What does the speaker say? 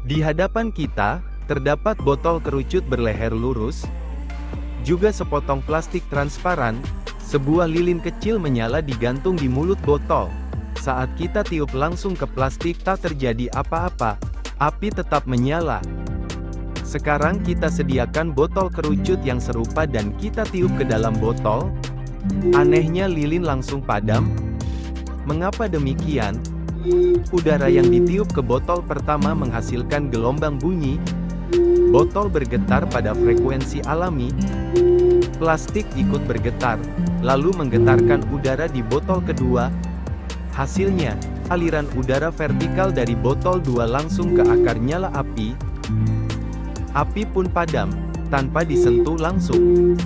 Di hadapan kita, terdapat botol kerucut berleher lurus, juga sepotong plastik transparan. Sebuah lilin kecil menyala digantung di mulut botol. Saat kita tiup langsung ke plastik tak terjadi apa-apa, api tetap menyala. Sekarang kita sediakan botol kerucut yang serupa dan kita tiup ke dalam botol. Anehnya lilin langsung padam. Mengapa demikian? Udara yang ditiup ke botol pertama menghasilkan gelombang bunyi. Botol bergetar pada frekuensi alami. Plastik ikut bergetar, lalu menggetarkan udara di botol kedua. Hasilnya, aliran udara vertikal dari botol 2 langsung ke akar nyala api. Api pun padam, tanpa disentuh langsung.